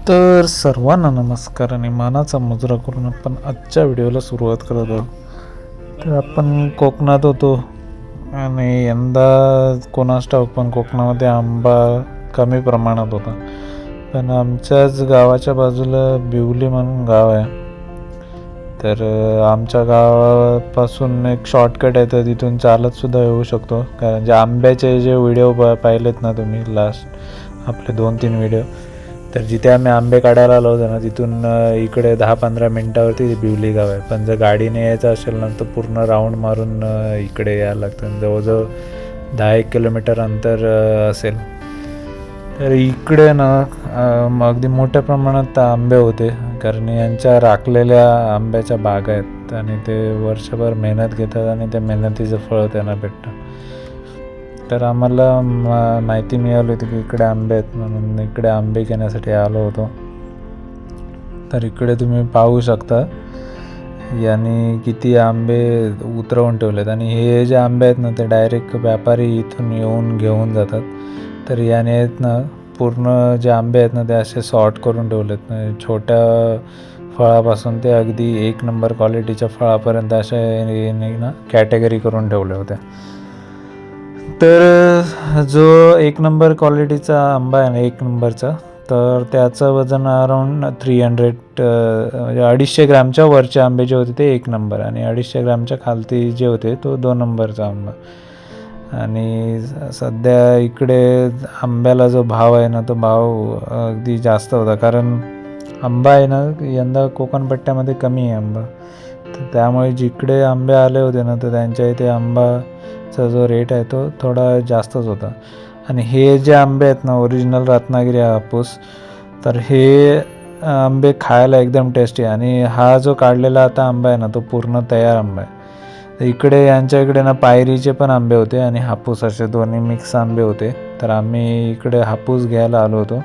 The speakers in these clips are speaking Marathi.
तर सर्वांना नमस्कार आणि मानाचा मुजरा करून आपण आजच्या व्हिडिओला सुरुवात करत आहोत. तर आपण कोकणात होतो आणि यंदा कोणास ठाऊक पण कोकणामध्ये आंबा कमी प्रमाणात होता. पण आमच्याच गावाच्या बाजूला बिवली म्हणून गाव आहे. तर आमच्या गावापासून एक शॉर्टकट आहे, तर तिथून चालतसुद्धा येऊ शकतो. कारण जे आंब्याचे जे व्हिडिओ पाहिलेत ना तुम्ही, लास्ट आपले 2-3 व्हिडिओ, तर जिथे आम्ही आंबे काढायला आलो होतो ना, तिथून इकडे 10-15 मिनटावरती बिवली गाव आहे. पण जर गाडीने यायचं असेल ना, तर पूर्ण राऊंड मारून इकडे यायला लागतं. जवळजवळ 10-1 किलोमीटर अंतर असेल. तर इकडे ना अगदी मोठ्या प्रमाणात आंबे होते, कारण यांच्या राखलेल्या आंब्याच्या बागा आहेत आणि ते वर्षभर मेहनत घेतात आणि त्या मेहनतीचं फळ त्यांना भेटतं. तर आम्हाला माहिती मिळाली होती की इकडे आंबे आहेत, म्हणून इकडे आंबे घेण्यासाठी आलो होतो. तर इकडे तुम्ही पाहू शकता यांनी किती आंबे उतरवून ठेवलेत, आणि हे जे आंबे आहेत ना, ते डायरेक्ट व्यापारी इथून येऊन घेऊन जातात. तर याने आहेत ना, पूर्ण जे आंबे आहेत ना, ते असे सॉर्ट करून ठेवलेत. छोट्या फळापासून ते अगदी 1 नंबर क्वालिटीच्या फळापर्यंत अशा याने ना कॅटेगरी करून ठेवल्या होत्या. तर जो 1 नंबर क्वालिटीचा आंबा आहे ना, 1 नंबरचा, तर त्याचं वजन अराऊंड 300 म्हणजे 250 ग्रॅमच्या वरचे आंबे जे होते ते 1 नंबर, आणि 250 ग्रॅमच्या खालती जे होते तो 2 नंबरचा आंबा. आणि सध्या इकडे आंब्याला जो भाव आहे ना, तो भाव अगदी जास्त होता, कारण आंबा आहे ना, यंदा कोकणपट्ट्यामध्ये कमी आहे आंबा. तर त्यामुळे जिकडे आंबे आले होते ना, तर त्यांच्या इथे आंबाचा जो रेट आहे तो थोडा जास्तच होता. आणि हे जे आंबे आहेत ना, ओरिजिनल रत्नागिरी हापूस, तर हे आंबे खायला एकदम टेस्टी. आणि हा जो काढलेला आता आंबा आहे ना, तो पूर्ण तयार आंबा आहे. तर इकडे यांच्या इकडे ना पायरीचे पण आंबे होते आणि हापूस असे दोन्ही मिक्स आंबे होते. तर आम्ही इकडे हापूस घ्यायला आलो होतो.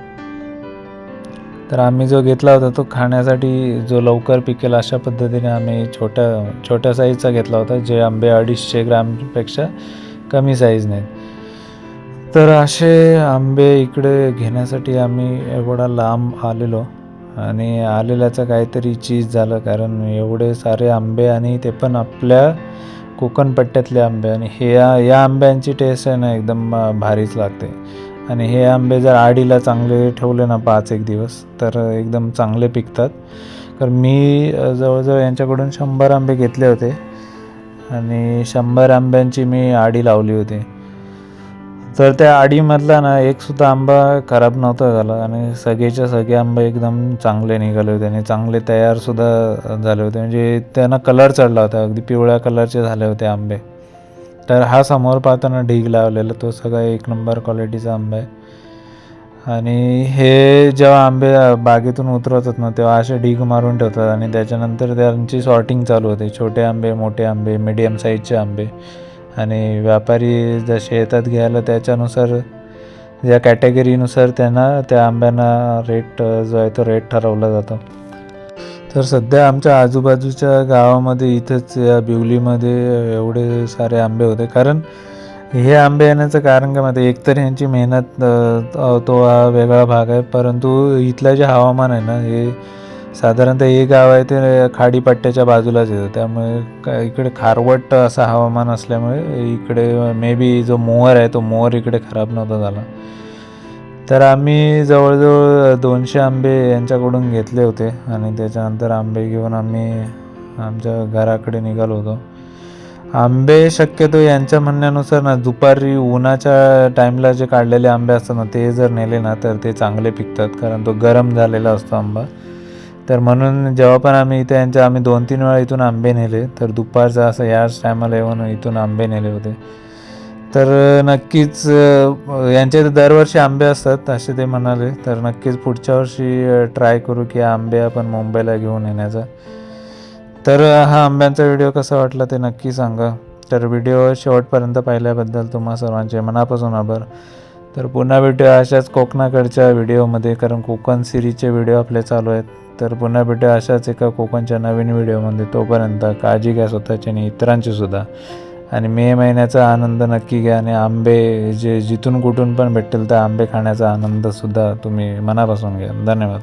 तर आम्ही जो घेतला होता तो खाण्यासाठी जो लवकर पिकेल अशा पद्धतीने आम्ही छोट्या साईजचा घेतला होता, जे आंबे 250 ग्रॅमपेक्षा कमी साईज नाहीत. तर असे आंबे इकडे घेण्यासाठी आम्ही एवढा लांब आलेलो, आणि आलेल्याचं काहीतरी चीज झालं, कारण एवढे सारे आंबे आणि ते पण आपल्या कोकणपट्ट्यातले आंबे. आणि या आंब्यांची टेस्ट आहे ना, एकदम भारीच लागते. आणि हे आंबे जर आडीला चांगले ठेवले ना 5-1 दिवस, तर एकदम चांगले पिकतात. तर मी जवळजवळ यांच्याकडून 100 आंबे घेतले होते, आणि 100 आंब्यांची मी आडी लावली होती. तर त्या आडीमधला ना एकसुद्धा आंबा खराब नव्हता झाला, आणि सगळेच्या सगळे आंबे एकदम चांगले निघाले होते आणि चांगले तयारसुद्धा झाले होते. म्हणजे त्यांना कलर चढला होता, अगदी पिवळ्या कलरचे झाले होते आंबे. तर हा समोर पाहताना ढीग लावलेला तो सगळा 1 नंबर क्वालिटीचा आंबा आहे. आणि हे जेव्हा आंबे बागेतून उतरवतात ना, तेव्हा असे ढीग मारून ठेवतात, आणि त्याच्यानंतर त्यांची सॉर्टिंग चालू होते. छोटे आंबे, मोठे आंबे, मीडियम साईजचे आंबे. आणि व्यापारी जसे येतात घ्यायला, त्याच्यानुसार ज्या कॅटेगरीनुसार त्यांना त्या आंब्यांना रेट जो आहे तो रेट ठरवला जातो. तर सध्या आमच्या आजूबाजूच्या गावामध्ये इथंच या बिवलीमध्ये एवढे सारे आंबे होते. कारण हे आंबे येण्याचं कारण काय माहिती, एकतर यांची मेहनत, तो हा वेगळा भाग आहे, परंतु इथलं जे हवामान आहे ना, हे साधारणतः हे गाव आहे ते खाडीपट्ट्याच्या बाजूलाच येतं. त्यामुळे इकडे खारवट असं हवामान असल्यामुळे इकडे मे बी जो मोहर आहे तो मोहर इकडे खराब नव्हता झाला. तर आम्ही जवळजवळ 200 आंबे यांच्याकडून घेतले होते, आणि त्याच्यानंतर आंबे घेऊन आम्ही आमच्या घराकडे निघालो होतो. आंबे शक्यतो यांच्या म्हणण्यानुसार ना, दुपारी उन्हाच्या टाईमला जे काढलेले आंबे असतात ना, ते जर नेले ना, तर ते चांगले पिकतात, कारण तो गरम झालेला असतो आंबा. तर म्हणून जेव्हा पण आम्ही इथे आम्ही 2-3 वेळा इथून आंबे नेले, तर दुपारचं असं याच टायमाला येऊन इथून आंबे नेले होते. तर नक्कीच यांच्या इथे दरवर्षी आंबे असतात असे ते म्हणाले. तर नक्कीच पुढच्या वर्षी ट्राय करू की आंबे आपण मुंबईला घेऊन येण्याचा. तर हा आंब्यांचा व्हिडिओ कसा वाटला ते नक्की सांगा. तर व्हिडिओ शेवटपर्यंत पाहिल्याबद्दल तुम्हा सर्वांचे मनापासून आभार. तर पुन्हा भेटूया अशाच कोकणाकडच्या व्हिडिओमध्ये, कारण कोकण सिरीजचे व्हिडिओ आपले चालू आहेत. तर पुन्हा भेटूया अशाच एका कोकणच्या नवीन व्हिडिओमध्ये. तोपर्यंत काळजी घ्या स्वतःची आणि इतरांची सुद्धा. आणि मे महिन्याचा आनंद नक्की घ्या, आणि आंबे जे जिथून कुठून पण भेटतील त्या आंबे खाण्याचा आनंदसुद्धा तुम्ही मनापासून घ्या. धन्यवाद.